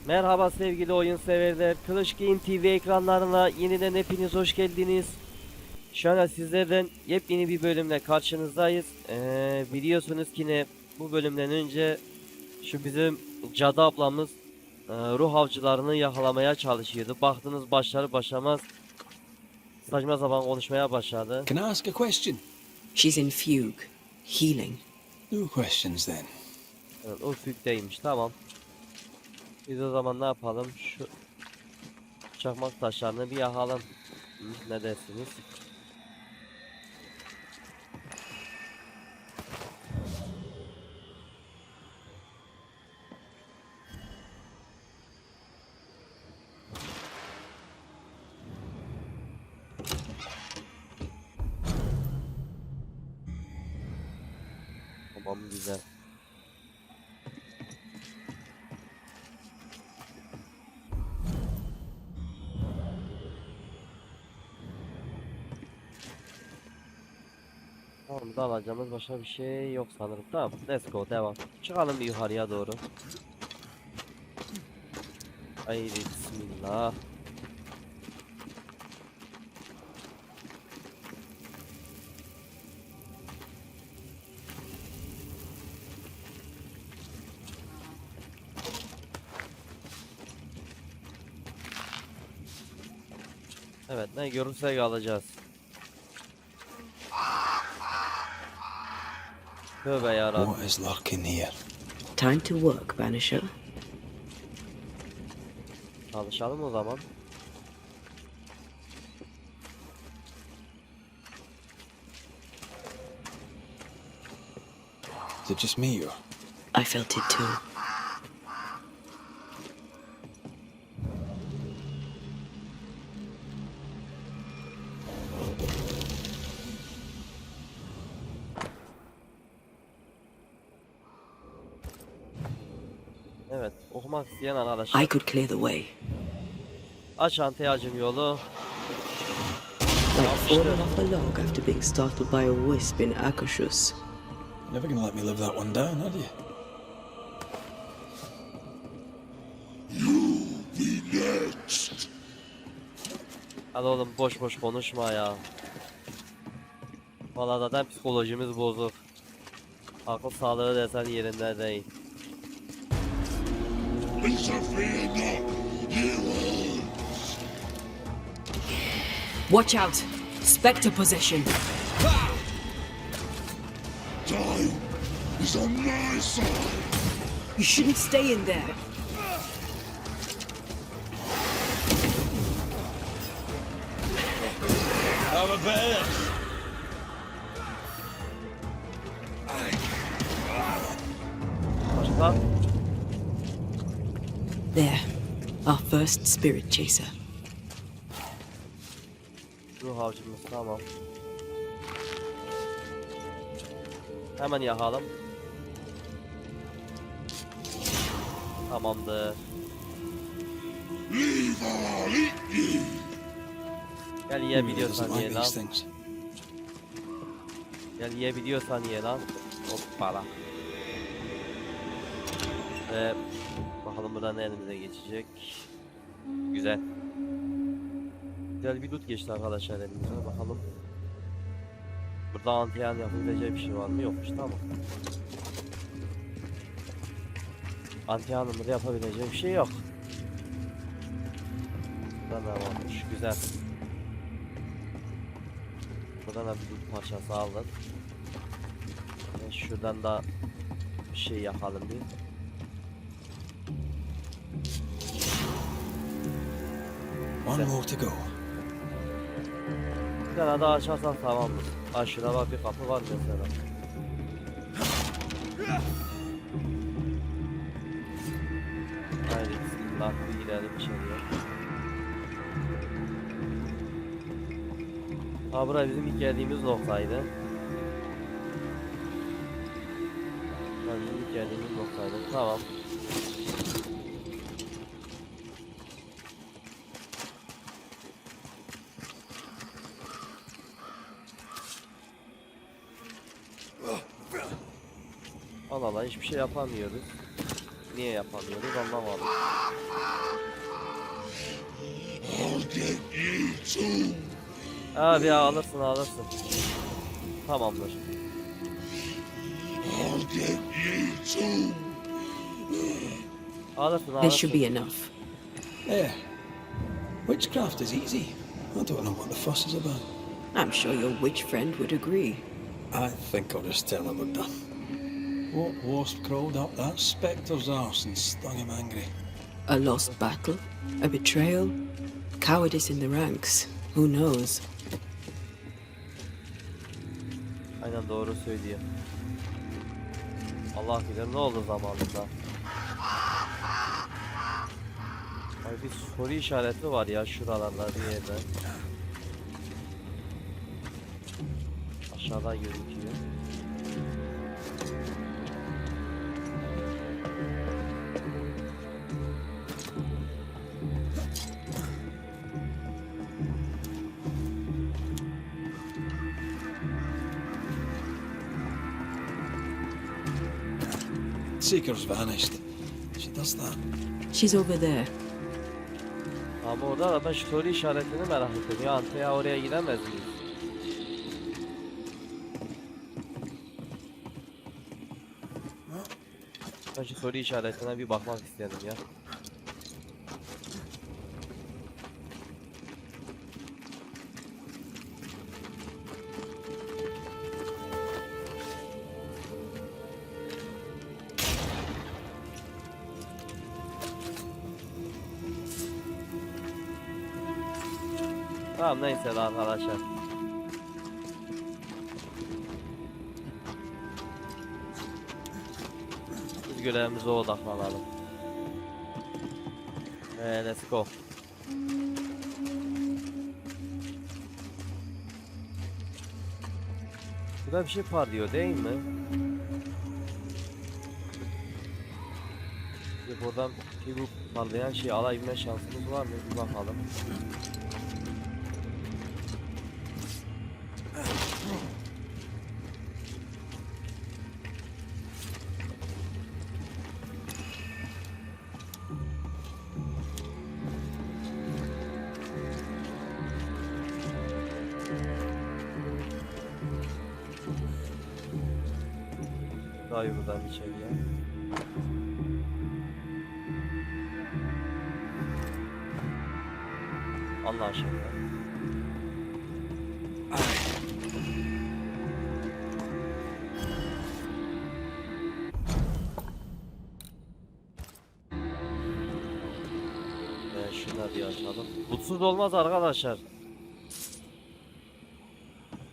Merhaba sevgili oyun severler. Kılıç Game TV ekranlarına yeniden hepiniz hoş geldiniz. Şu an sizlerden yepyeni bir bölümle karşınızdayız. Biliyorsunuz ki ne, bu bölümden önce şu bizim cadı ablamız ruh avcılarını yakalamaya çalışıyordu. Baktınız başları başlamaz saçma sapan konuşmaya başladı. Can I ask a question? She's in fugue, healing. No questions then. Evet, o fükteymiş, tamam. Biz o zaman ne yapalım? Şu çakmak taşlarını bir yakalım. Ne dersiniz? Tamam, güzel. Tamam, da alacağımız başka bir şey yok sanırım. Tamam, let's go, devam. Çıkalım bir yukarıya doğru. Haydi bismillah. Evet, ne görürsek alacağız. Tövbe yarabbim. What is lurking here? Time to work, Banisher. Çalışalım o zaman. Is it just me or? I felt it too. Evet, okumak isteyen arkadaşlar. I could clear the way. Aç antiyacım yolu. Like falling off a log after being startled by a wisp in Akashus. Never gonna let me live that one down, are you? Hadi oğlum, boş boş konuşma ya. Vallahi zaten psikolojimiz bozuk. Akıl sağlığı desen yerinde değil. Watch out! Spectre possession! Time is on my side. You shouldn't stay in there! Have a bear! Başka? There. Our first spirit chaser. Ruh avcımız, tamam. Hemen yakalım. Tamamdır. Gel, yiyebiliyorsan Doesn't ye like lan. these things. Gel, yiyebiliyorsan ye lan. Hoppala. Ve bakalım buradan elimize geçecek. Güzel. Güzel bir loot geçti arkadaşlar elimize, bakalım. Burada antiyan yapabileceği bir şey var mı? Yokmuş, tamam. Antiyanımda yapabileceği bir şey yok. Burada ne varmış? Güzel. Buradan da bir loot parçası aldık. Ve şuradan da bir şey yakalım bir. One more to go. Bir tane daha açarsak tamamdır. Aşağıda bak, bir kapı var mesela. Haydi bismillah, bir gidelim içeriye. Ha, burası bizim ilk geldiğimiz noktaydı. Bizim ilk geldiğimiz noktaydı, tamam. Allah Allah, hiçbir şey yapamıyoruz. niye yapamıyoruz anlamadım. I'll get you too. Abi ya alırsın. Tamamdır. I'll get you too. This should be alırsın. enough. Yeah. Witchcraft is easy. I don't know what the fuss is about. I'm sure your witch friend would agree. I think I'll just tell her we're done. What wasp crawled up that spectre's arse and stung him angry? A lost battle? A betrayal? Cowardice in the ranks? Who knows? Aynen doğru söylüyor. Allah bilir ne oldu zamanında. Ay bir soru işareti var ya şuralarda bir yerde. Aşağıdan gözüküyor. Seeker's vanished. She does that. She's over there. Ama orada da ben şu soru işaretini merak ettim. Ya Ante'ye oraya gidemez miyiz? Ben şu soru işaretine bir bakmak istedim ya. Tamam neyse de arkadaşlar. Biz görevimize odaklanalım. Let's go. Burada bir şey parlıyor değil mi? Buradan bu parlayan şeyi alabilme şansımız var mı? Bir bakalım. Dayı buradan içeriye. Allah aşkına. Şunları bir açalım. Mutsuz olmaz arkadaşlar.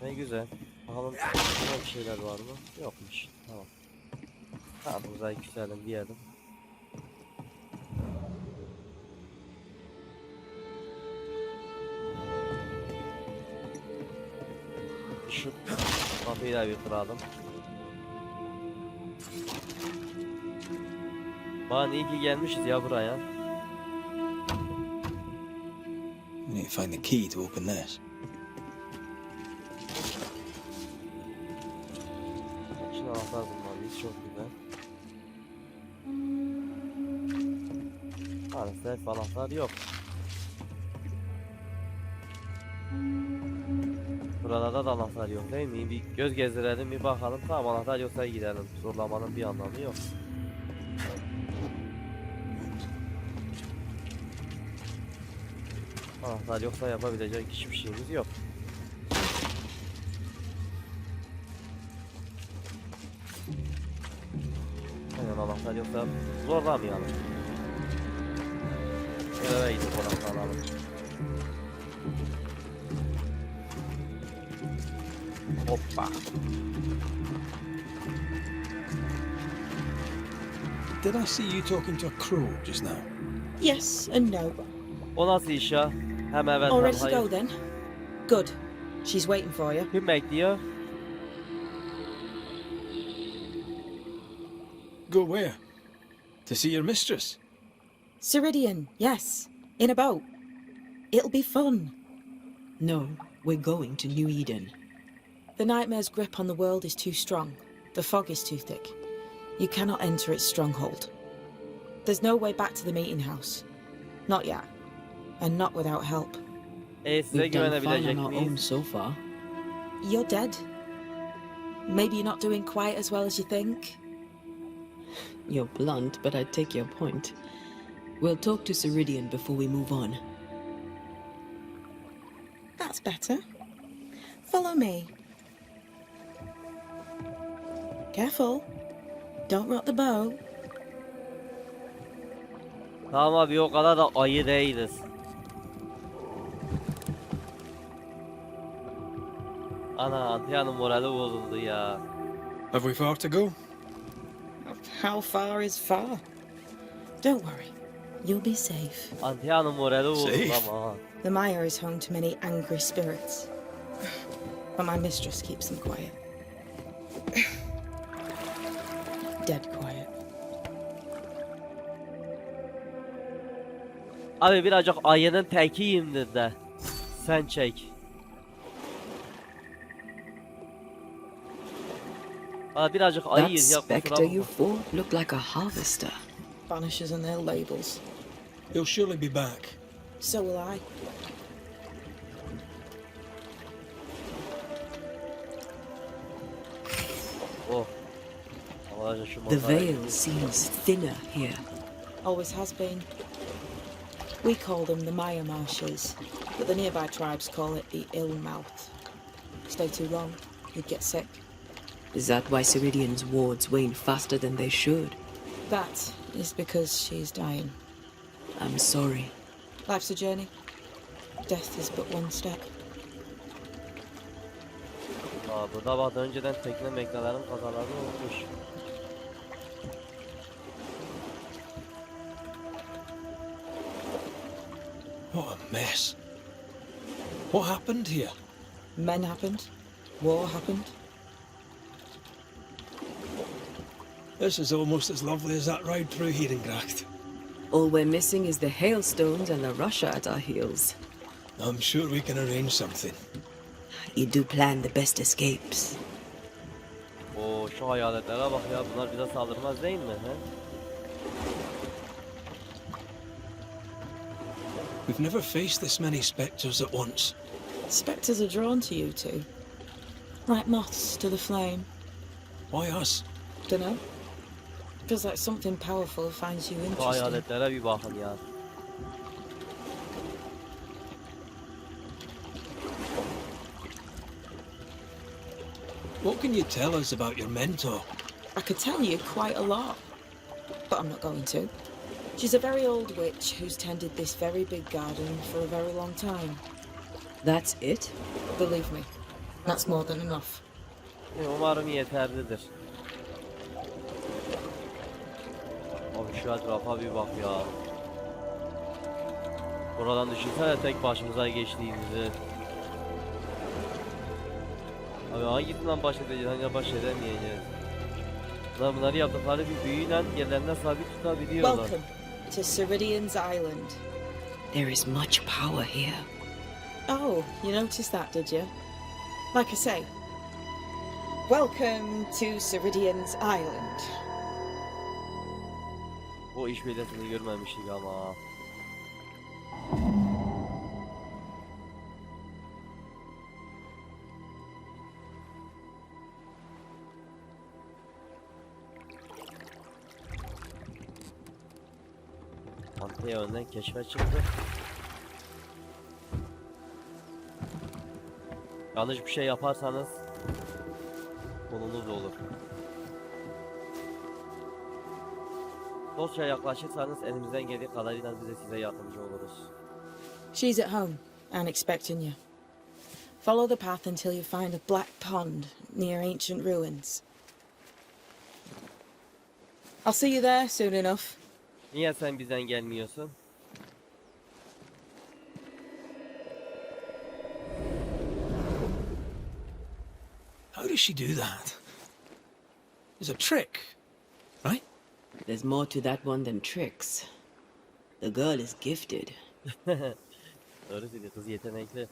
Ne güzel. Bakalım burada bir şeyler var mı? Yokmuş. Tamam. Tamam uzay güzelim diyelim. Şu kapıyı da bir kıralım. Bana iyi ki gelmişiz ya buraya. We need to find the key to open this. Şimdi anahtar bulmalıyız çok güzel. Maalesef anahtar yok. Buralarda da anahtar yok değil mi? Bir göz gezdirelim bir bakalım. Tamam anahtar yoksa gidelim. Zorlamanın bir anlamı yok. Anahtar yoksa yapabilecek hiçbir şeyimiz yok. Aynen anahtar yoksa zorlamayalım. Eve gidip anahtar alalım. Hoppa. Did I see you talking to a crow just now? Yes and no. O nasıl iş ya? Hem evet All hem ready to go hayır. then? Good. She's waiting for you. Kim bekliyor? Go where? To see your mistress? Ceridian, yes. In a boat. It'll be fun. No, we're going to New Eden. The nightmare's grip on the world is too strong. The fog is too thick. You cannot enter its stronghold. There's no way back to the meeting house. Not yet. And not without help. Size We've done fine güvenebilecek on our own miyiz? so far. You're dead. Maybe you're not doing quite as well as you think. You're blunt, but I take your point. We'll talk to Ceridian before we move on. That's better. Follow me. Careful. Don't rock the boat. Tamam abi, o kadar da ayı değiliz. Ana, Antia'nın morali bozuldu ya. Have we far to go? How far is far? Don't worry. You'll be safe. Antia'nın morali bozuldu Safe. ama. The mire is home to many angry spirits. But my mistress keeps them quiet. Dead quiet. Abi birazcık ayının tekiyimdir de. Sen çek. Abi birazcık That ayıyız ya, spectre kusura you bakma. fought looked like a harvester. Banishers and their labels. He'll surely be back. So will I. Oh. Allah'a şu The manzarayı- veil seems thinner here. Always has been. We call them the Maya Marshes, but the nearby tribes call it the Ill Mouth. Stay too long, you'd get sick. Is that why Ceridian's wards wane faster than they should? That is because she's dying. I'm sorry. Life's a journey. Death is but one step. Aa, burada bak, önceden tekne meklelerin kazaları olmuş. What a mess. What happened here? Men happened. War happened. This is almost as lovely as that ride through Herengracht. All we're missing is the hailstones and the Russia at our heels. I'm sure we can arrange something. You do plan the best escapes. Oo, şu hayaletlere bak ya, bunlar bize saldırmaz değil mi? He? We've never faced this many spectres at once. Spectres are drawn to you two. Like moths to the flame. Why us? Dunno. Feels like something powerful finds you Şu interesting. hayaletlere bir bakın ya. What can you tell us about your mentor? I could tell you quite a lot, but I'm not going to. She's a very old witch who's tended this very big garden for a very long time. That's it? Believe me, that's more than enough. Umarım yeterlidir. Abi şu etrafa bir bak ya. Buradan düşünsene tek başımıza geçtiğimizi. Abi hangisinden baş edeceğiz, hangi baş edemeyeceğiz. Bunları yaptıkları bir büyüyle yerlerine sabit tutabiliyorlar. Welcome to Ceridian's Island. There is much power here. Oh, you noticed that, did you? Like I say, welcome to Ceridian's Island. O iş belirtini görmemiştik ama. Antiye önden keşfe çıktı. Yanlış bir şey yaparsanız konunuz olur. Dostça yaklaşırsanız elimizden geldiği kadarıyla biz de size yardımcı oluruz. She's at home and expecting you. Follow the path until you find a black pond near ancient ruins. I'll see you there soon enough. Niye sen bizden gelmiyorsun? How does she do that? It's a trick, right? There's more to that one than tricks. The girl is gifted. Doğru söylüyor, kız yetenekli.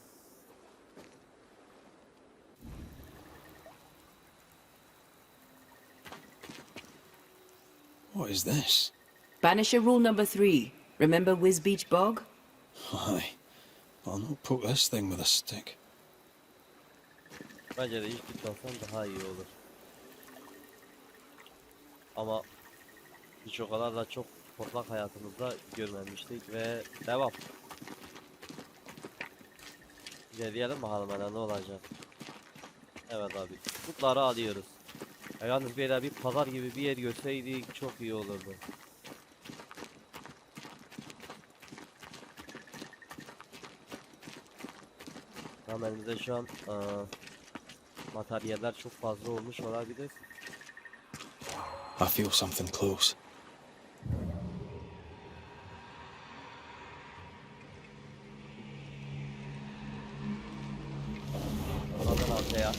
What is this? Banisher rule number 3. Remember Whiz Beach Bog? Aye. I'll not poke this thing with a stick. Bence de hiç tutmasan daha iyi olur. Ama hiç o kadar da çok korkak hayatımızda görmemiştik ve devam. İlerleyelim bakalım ne olacak. Evet abi. Kutları alıyoruz. Yalnız bir pazar gibi bir yer görseydik çok iyi olurdu. Tamam, elimizde şu an materyaller çok fazla olmuş olabilir. I feel something close. Oradan ortaya.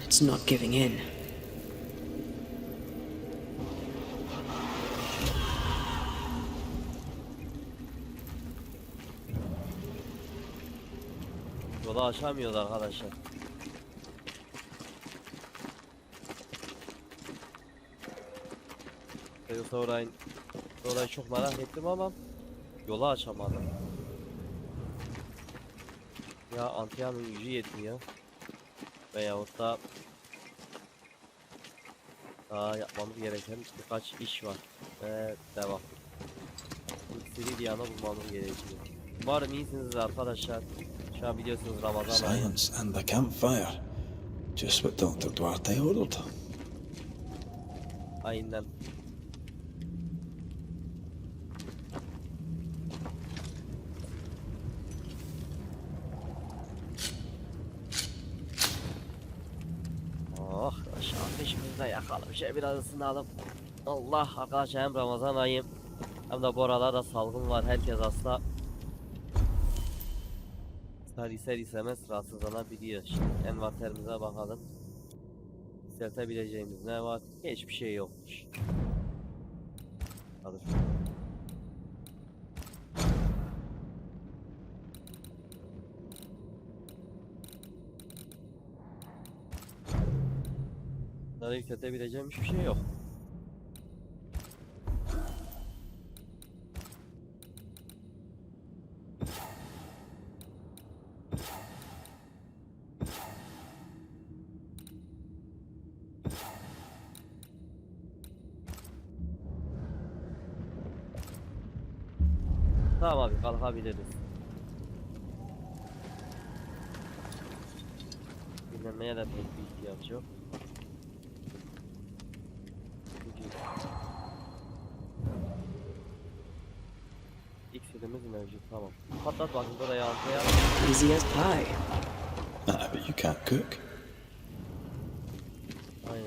It's not giving in. Yolu aşamıyoruz arkadaşlar. Yoksa orayı çok merak ettim ama yolu açamadım. Ya Antia'nın gücü yetmiyor. Veyahut da daha yapmamız gereken birkaç iş var. Ve devam. İksiri Diyan'ı bulmamız gerekiyor. Umarım iyisiniz arkadaşlar. Şu an biliyorsunuz Ramazan ayı. Silence and the campfire. Just what Dr. Duarte ordered. Aynen. Oh, aşağı ateşimizi de yakalım. Biraz ısınalım. Allah, arkadaşlar hem Ramazan ayı hem de bu aralarda salgın var. Herkes hasta. İster istemez rahatsızlanabiliyor. Şimdi envanterimize bakalım. Yükseltebileceğimiz ne var? Hiçbir şey yokmuş. Hadi. Bunları yükseltebileceğim hiçbir şey yok. Tamam abi, kalkabiliriz. Dinlenmeye de pek bir ihtiyaç yok. İksirimiz mevcut, tamam. Patlat bakayım burayı altıya. Easy as pie. Ah, but you can't cook. Aynen.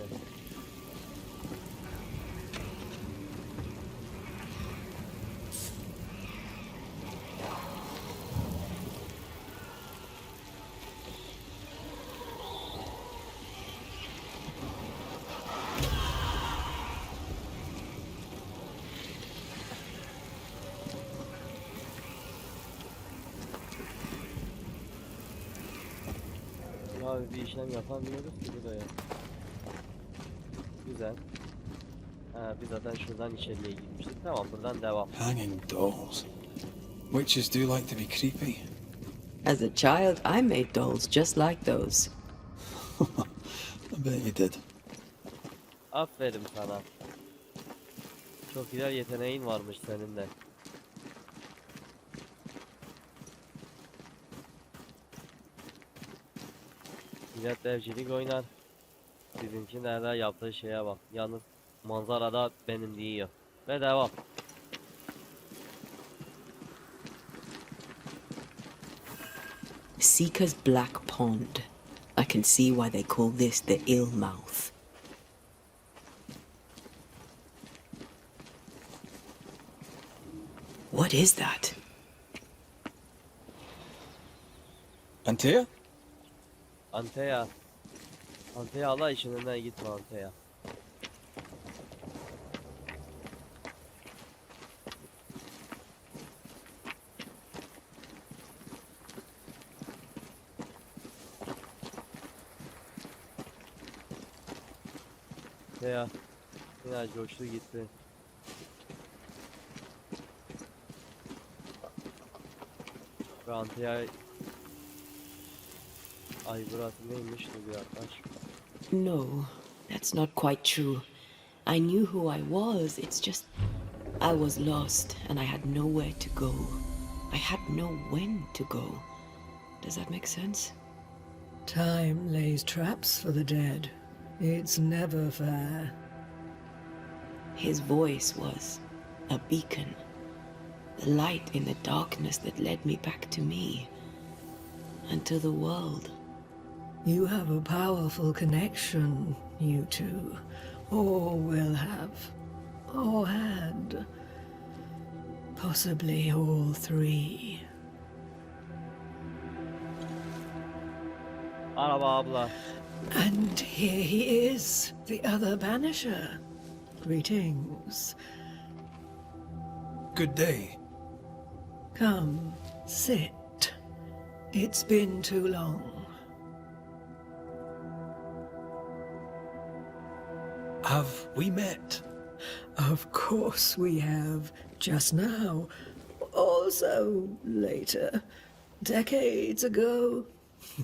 Abi bir işlem yapamıyoruz ki buraya. Güzel. Ha, biz zaten şuradan içeriye gitmiştik. Tamam, buradan devam. Hanging dolls. Witches do like to be creepy. As a child, I made dolls just like those. I bet you did. Aferin sana. Çok güzel yeteneğin varmış senin de. Millet evcilik oynar. Bizimki nerede yaptığı şeye bak. Yalnız manzarada benim diyor. Ve devam. Seeker's Black Pond. I can see why they call this the ill mouth. What is that? Antea? Antea. Anteya Allah için önünden gitme Anteya. Anteya. Yine coştu gitti. Ve Anteya... Ay burası neymiş bu bir arkadaş. No, that's not quite true. I knew who I was, it's just... I was lost, and I had nowhere to go. I had no when to go. Does that make sense? Time lays traps for the dead. It's never fair. His voice was a beacon. The light in the darkness that led me back to me. And to the world. You have a powerful connection, you two. Or will have. Or had. Possibly all three. Araba abla. And here he is, the other banisher. Greetings. Good day. Come, sit. It's been too long. Have we met? Of course we have. Just now. Also later. Decades ago.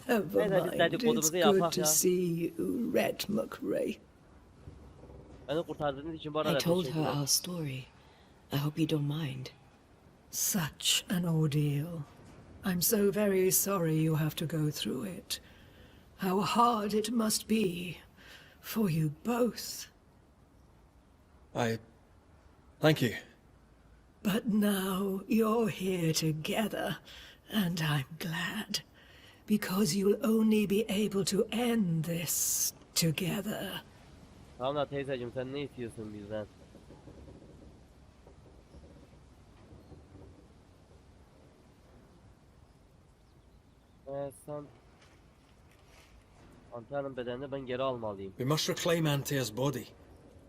Never Neyse, biz mind. dedikodumuzu It's yapak good to ya. see you, Red McRae. Beni kurtardığınız için bu I arada told her teşekkürler. our story. I hope you don't mind. Such an ordeal. I'm so very sorry you have to go through it. How hard it must be for you both. Thank you. But now you're here together, and I'm glad. Because you'll only be able to end this together. Tamam da teyzeciğim sen ne istiyorsun bizden? Sen... Antea'nın bedenini ben geri almalıyım. We must reclaim Antea's body.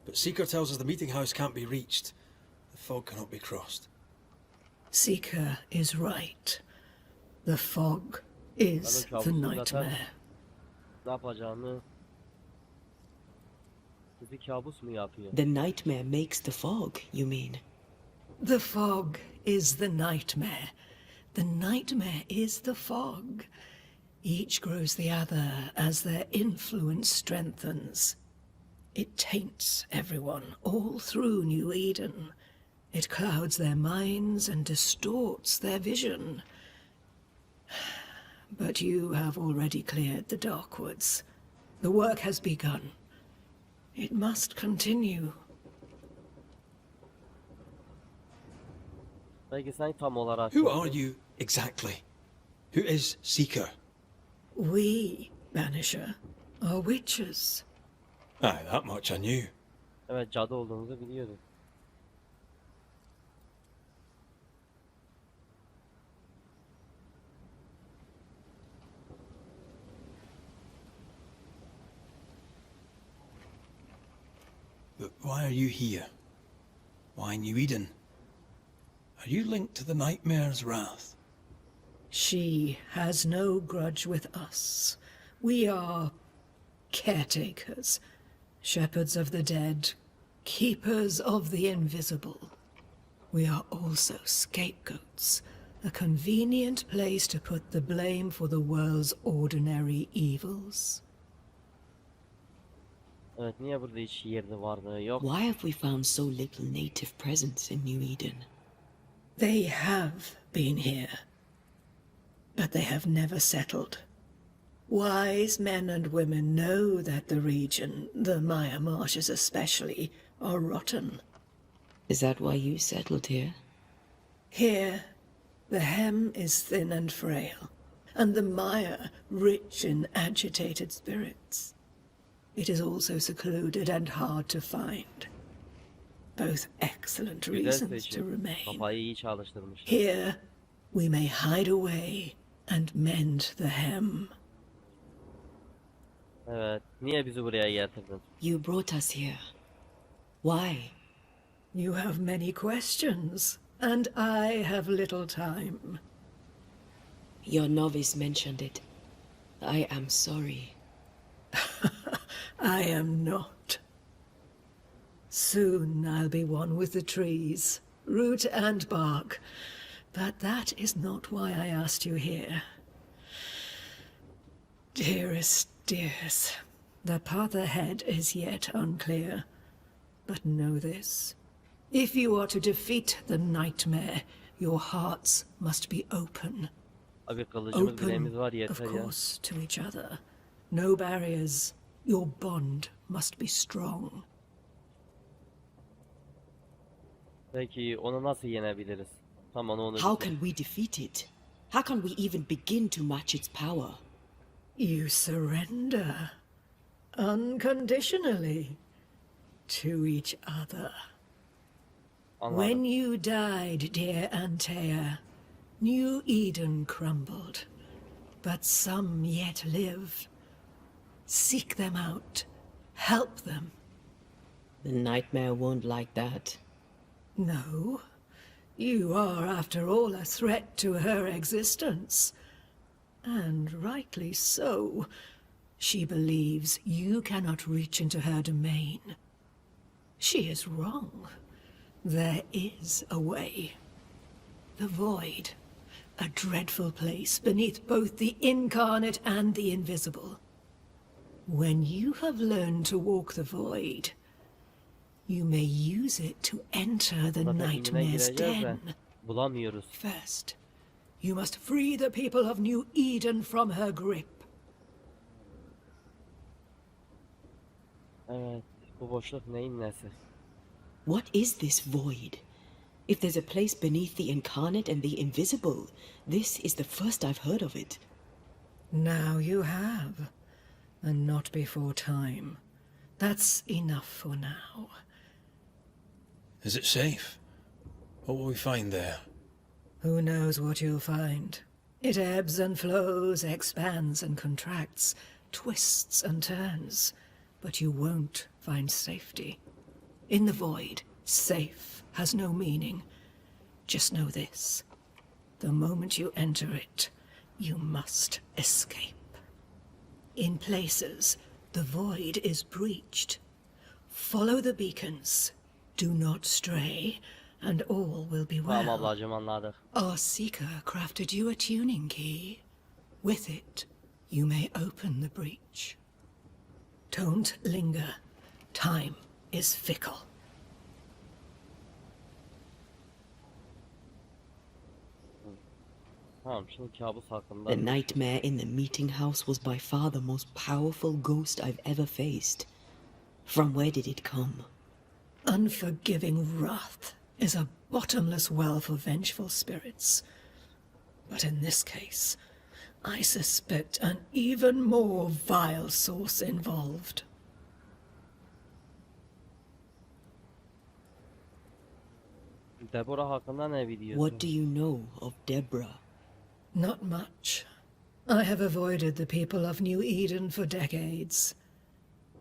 But Seeker tells us the meeting house can't be reached. The fog cannot be crossed. Seeker is right. The fog is Ben o the kabusu zaten nightmare. ne yapacağını... Bizi kabus mu yapıyor? The nightmare makes the fog, you mean? The fog is the nightmare. The nightmare is the fog. Each grows the other as their influence strengthens. It taints everyone all through New Eden. It clouds their minds and distorts their vision. But you have already cleared the Darkwoods. The work has begun. It must continue. Belki sen tam olarak... Who are you exactly? Who is Seeker? We, Banisher, are witches. Aye, that much I knew. Evet cadı olduğumuzu biliyordum. But why are you here? Why New Eden? Are you linked to the Nightmare's wrath? She has no grudge with us. We are caretakers, shepherds of the dead, keepers of the invisible. We are also scapegoats, a convenient place to put the blame for the world's ordinary evils. Evet niye burada hiç yerde varlığı yok? Why have we found so little native presence in New Eden? They have been here, but they have never settled. Wise men and women know that the region, the Maya marshes especially, are rotten. Is that why you settled here? Here, the hem is thin and frail, and the Maya rich in agitated spirits. It is also secluded and hard to find. Both excellent Güzel reasons to seçim. remain. Kafayı iyi çalıştırmışlar. Here, we may hide away and mend the hem. Evet. Niye bizi buraya getirdin? You brought us here. Why? You have many questions, and I have little time. Your novice mentioned it. I am sorry. I am not. Soon I'll be one with the trees, root and bark. But that is not why I asked you here. Dearest dears, the path ahead is yet unclear. But know this. If you are to defeat the nightmare, your hearts must be open. Abi kılıcımız Open, bileğimiz var of yeter ya. course, to each other. No barriers. Your bond must be strong. Peki onu nasıl yenebiliriz? Tamam onu How bitir. can we defeat it? How can we even begin to match its power? You surrender unconditionally to each other. Anladım. When you died, dear Antea, New Eden crumbled, but some yet live. Seek them out, help them. The nightmare won't like that. No, you are, after all, a threat to her existence. And rightly so. She believes you cannot reach into her domain. She is wrong. There is a way. The void. A dreadful place beneath both the incarnate and the invisible. When you have learned to walk the void, you may use it to enter the Zaten nightmare's gireceğiz de den. bulamıyoruz. First, you must free the people of New Eden from her grip. Evet. Bu boşluk neyin nesi? What is this void? If there's a place beneath the incarnate and the invisible, this is the first I've heard of it. Now you have, and not before time. That's enough for now. Is it safe? What will we find there? Who knows what you'll find? It ebbs and flows, expands and contracts, twists and turns, but you won't find safety. In the void, safe has no meaning. Just know this. The moment you enter it, you must escape. In places, the void is breached. Follow the beacons. Do not stray, and all will be Tamam well. ablacığım anladık. Our seeker crafted you a tuning key. With it, you may open the breach. Don't linger. Time is fickle. Tamam şimdi kabus hakkında. The nightmare in the meeting house was by far the most powerful ghost I've ever faced. From where did it come? Unforgiving wrath is a bottomless well for vengeful spirits. But in this case, I suspect an even more vile source involved. Deborah hakkında ne biliyorsun? What do you know of Deborah? Not much. I have avoided the people of New Eden for decades.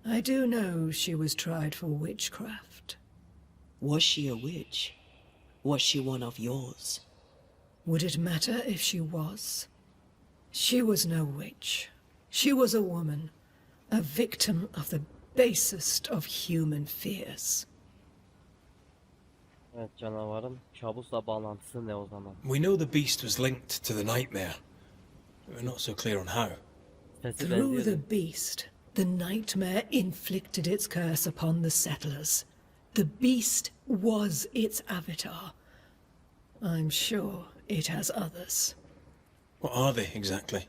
I do know she was tried for witchcraft. Was she a witch? Was she one of yours? Would it matter if she was? She was no witch. She was a woman, a victim of the basest of human fears. Evet canavarın kabusla bağlantısı ne o zaman? We know the beast was linked to the nightmare. We're not so clear on how. Sesi Through benziyor. the beast, the nightmare inflicted its curse upon the settlers. The beast was its avatar. I'm sure it has others. What are they exactly?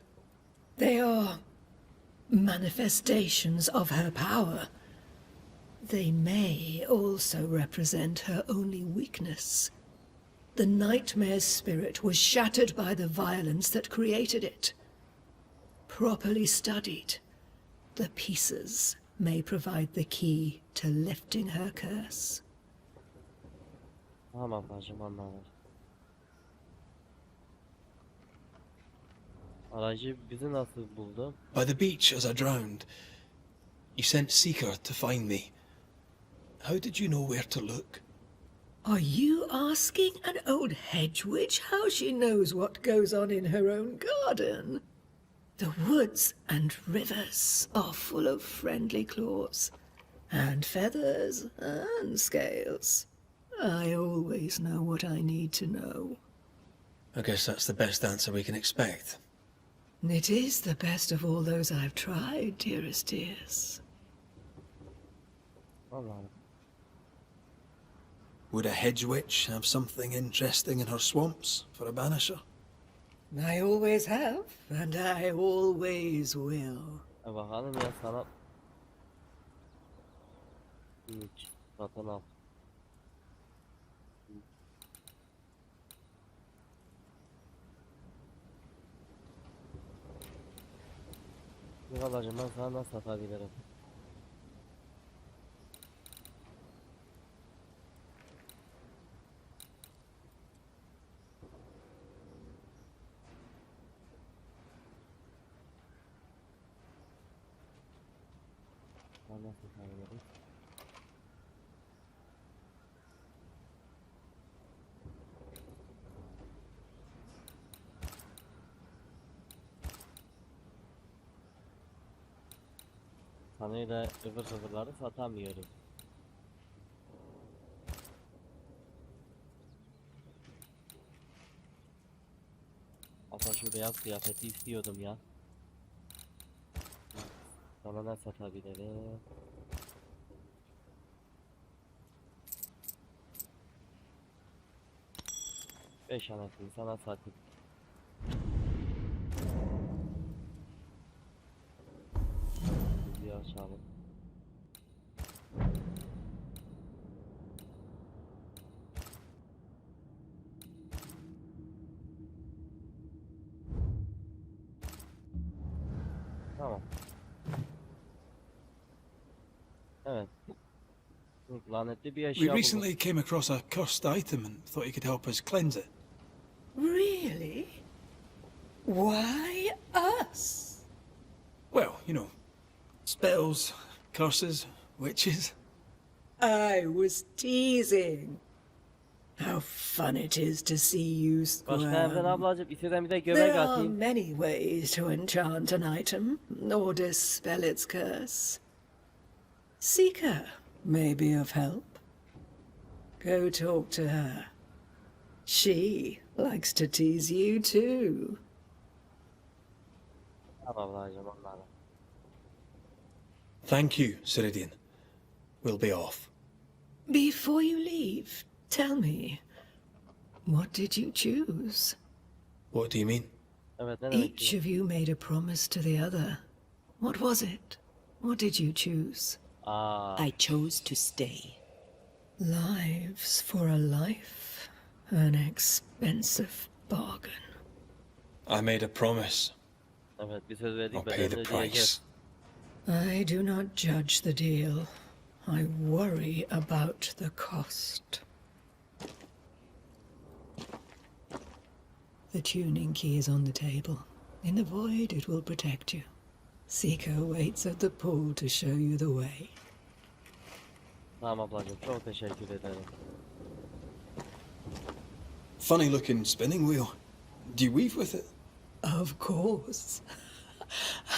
They are manifestations of her power. They may also represent her only weakness. The nightmare's spirit was shattered by the violence that created it. Properly studied, the pieces may provide the key to lifting her curse. Tamam ablacığım anladım. Aracı bizi nasıl buldu? By the beach as I drowned. You sent Seeker to find me. How did you know where to look? Are you asking an old hedge witch how she knows what goes on in her own garden? The woods and rivers are full of friendly claws, and feathers and scales. I always know what I need to know. I guess that's the best answer we can expect. It is the best of all those I've tried, dearest dears. Allah Allah. Would a hedge witch have something interesting in her swamps for a banisher? I always have, and I always will. Bakalım ya sana. Hiç satın al. Kralacığım ben sana nasıl satabilirim? Ben nasıl satabilirim? Sanıyla ıvır zıvırları satamıyorum. Aslında şu beyaz kıyafeti istiyordum ya. Sana ne satabilirim? Beş anasını sana satayım. Bir açalım. Tamam. Evet. Lanetli bir We eşya buldum. recently came across a cursed item and thought you could help us cleanse it. Really? Why us? Well, you know, spells, curses, witches. I was teasing. How fun it is to see you Başka evden squirm. ablacım isteden bir de göbek There are atayım. many ways to enchant an item or dispel its curse. Seeker may be of help. Go talk to her. She likes to tease you too. Tamam ablacım onlarla. Thank you, Ceridian. We'll be off. Before you leave, tell me, what did you choose? What do you mean? Evet ne demek Each ki? of you made a promise to the other. What was it? What did you choose? Aa, I chose to stay. Lives for a life. An expensive bargain. I made a promise. evet bir söz verdik I'll pay the bedelini price. ödeyeceğiz. I do not judge the deal. I worry about the cost. The tuning key is on the table. In the void, it will protect you. Seeker waits at the pool to show you the way. Tamam ablacım çok teşekkür ederim. Funny looking spinning wheel. Do you weave with it? Of course.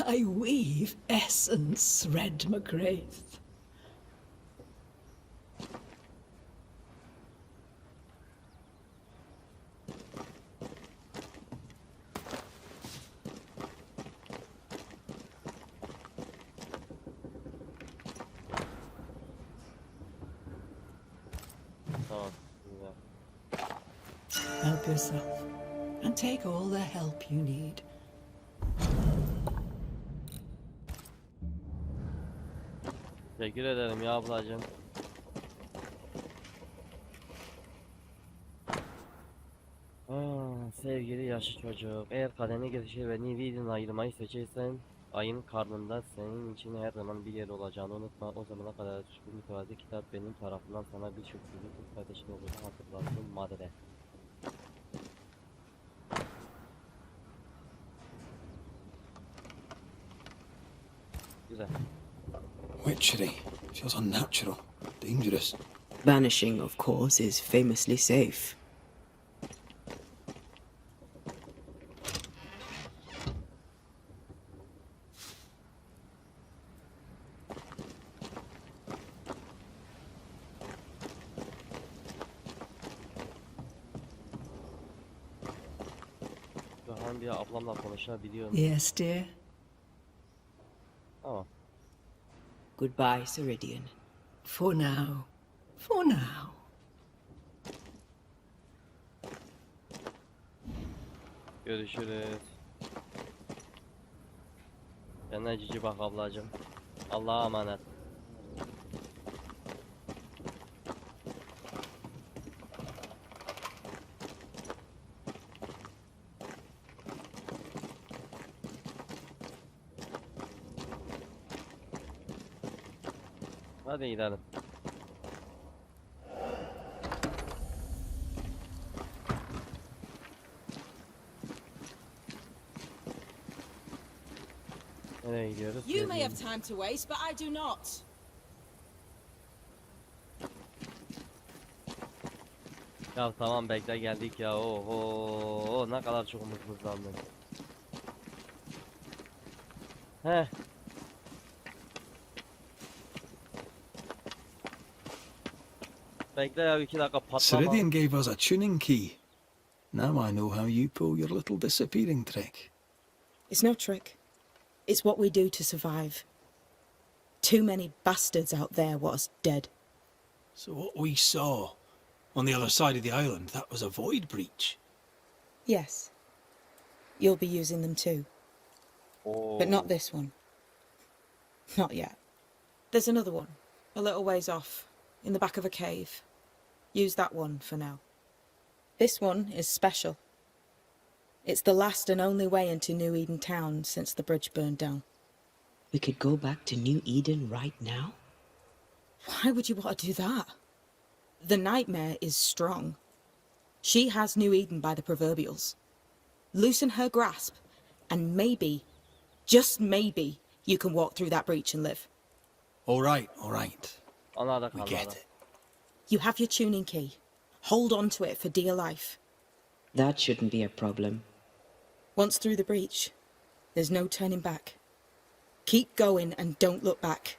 I weave essence, Red McGrath. Tamam. Güzel. Help yourself, and take all the help you need. Teşekkür ederim ya ablacım. Sevgili yaşlı çocuk, eğer kadene geçişir ve Nivi'den ayrılmayı seçersen ayın karnında senin için her zaman bir yer olacağını unutma. O zamana kadar bu mütevazı kitap benim tarafından sana birçok büyük kız kardeşin olduğunu hatırlattım madde. Güzel. Witchery. Feels unnatural. Dangerous. Banishing, of course, is famously safe. Şu bir ablamla konuşabiliyorum. Yes, dear. Tamam. Goodbye, Ceridian. For now. For now. Görüşürüz. Kendine cici bak ablacığım. Allah'a emanet. Hadi gidelim. Nereye gidiyoruz? You may have time to waste, but I do not. Ya tamam bekle geldik ya. Oho ne kadar çok hızlandım. Heh. Bekle ya 2 dakika patlama. Ceridian gave us a tuning key. Now I know how you pull your little disappearing trick. It's no trick. It's what we do to survive. Too many bastards out there want us dead. So what we saw on the other side of the island, that was a void breach. Yes. You'll be using them too. Oo. But not this one. Not yet. There's another one, a little ways off, in the back of a cave. Use that one for now. This one is special. It's the last and only way into New Eden town since the bridge burned down. We could go back to New Eden right now? Why would you want to do that? The nightmare is strong. She has New Eden by the proverbials. Loosen her grasp, and maybe, just maybe, you can walk through that breach and live. All right, all right. Anladık We anladık. get it. You have your tuning key. Hold on to it for dear life. That shouldn't be a problem. Once through the breach, there's no turning back. Keep going and don't look back.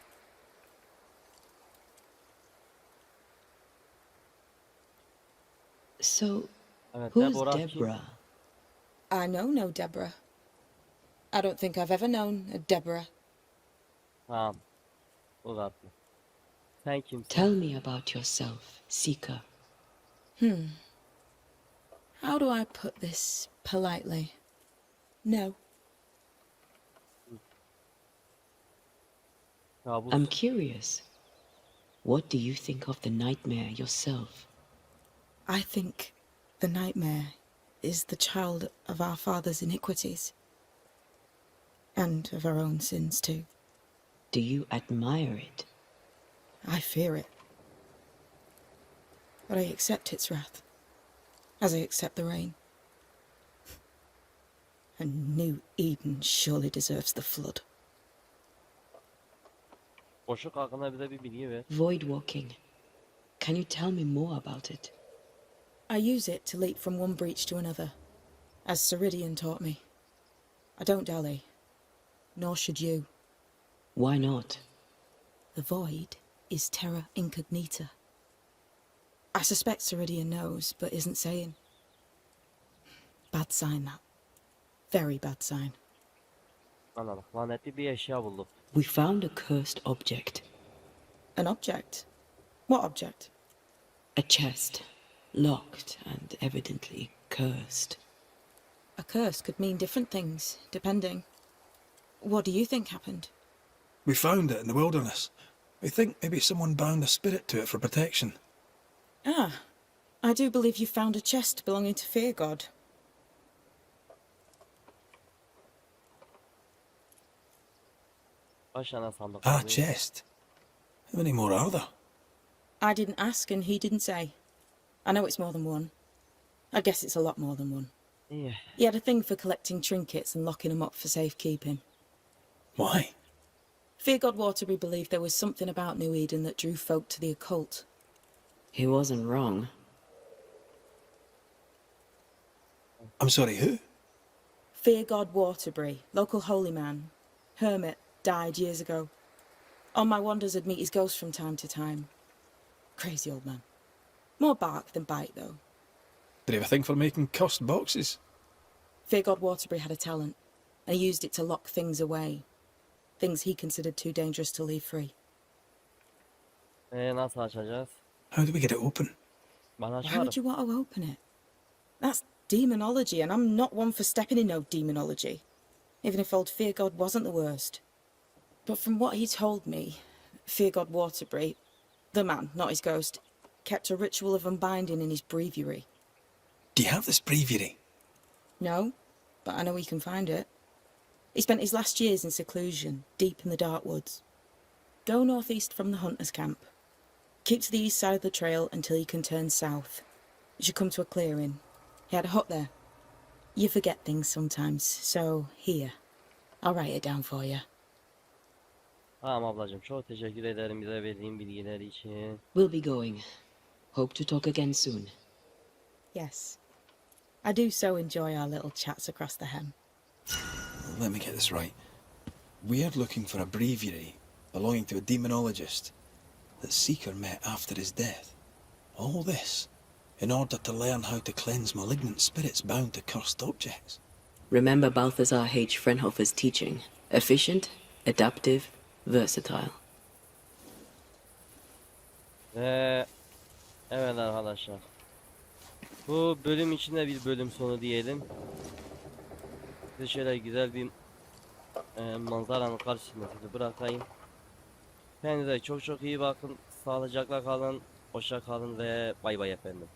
So, Evet, who's Deborah kim? Deborah? I know no Deborah. I don't think I've ever known a Deborah. Tamam. Uzatma. Sen kimsin? Tell me about yourself, Seeker. How do I put this politely? No. Kabus. I'm curious. What do you think of the nightmare yourself? I think the nightmare is the child of our father's iniquities. And of our own sins too. Do you admire it? I fear it. But I accept its wrath. As I accept the rain. And New Eden surely deserves the flood. Boşluk hakkında bize bir bilgi ver. Void walking. Can you tell me more about it? I use it to leap from one breach to another, as Ceridian taught me. I don't dally, nor should you. Why not? The void is terra incognita. I suspect Ceridian knows, but isn't saying. Bad sign, that. Very bad sign. Anladık. Lanetli bir eşya bulduk. We found a cursed object. An object? What object? A chest. Locked and evidently cursed. A curse could mean different things, depending. What do you think happened? We found it in the wilderness. We think maybe someone bound a spirit to it for protection. Ah, I do believe you found a chest belonging to Fear God. Kaç tane sandık Ah, var? chest. How many more are there? I didn't ask and he didn't say. I know it's more than one. I guess it's a lot more than one. İyi. He had a thing for collecting trinkets and locking them up for safekeeping. Why? Fear-God Waterbury believed there was something about New Eden that drew folk to the occult. He wasn't wrong. I'm sorry, who? Fear-God Waterbury, local holy man, hermit, died years ago. On my wanders I'd meet his ghost from time to time. Crazy old man. More bark than bite, though. Did he have a thing for making cursed boxes? Fear-God Waterbury had a talent, and he used it to lock things away. Things he considered too dangerous to leave free. Nasıl açacağız? How do we get it open? Ben Why açarım. would you want to open it? That's demonology, and I'm not one for stepping in no demonology. Even if old Fear-God wasn't the worst. But from what he told me, Fear-God Waterbury, the man, not his ghost, kept a ritual of unbinding in his breviary. Do you have this breviary? No, but I know he can find it. He spent his last years in seclusion, deep in the dark woods. Go northeast from the hunter's camp. Keep to the east side of the trail until you can turn south. You should come to a clearing. He had a hut there. You forget things sometimes, so here. I'll write it down for you. Tamam ablacığım, çok teşekkür ederim bize verdiğin bilgiler için. We'll be going. Hope to talk again soon. Yes. I do so enjoy our little chats across the hem. Let me get this right. We're looking for a breviary belonging to a demonologist that Seeker met after his death. All this in order to learn how to cleanse malignant spirits bound to cursed objects. Remember Balthazar H. Frenhofer's teaching. Efficient, adaptive, versatile. Ve evet arkadaşlar. Bu bölüm içinde bir bölüm sonu diyelim. Size şöyle güzel bir manzaranın karşısında sizi bırakayım. Kendinize çok çok iyi bakın. Sağlıcakla kalın. Hoşça kalın ve bay bay efendim.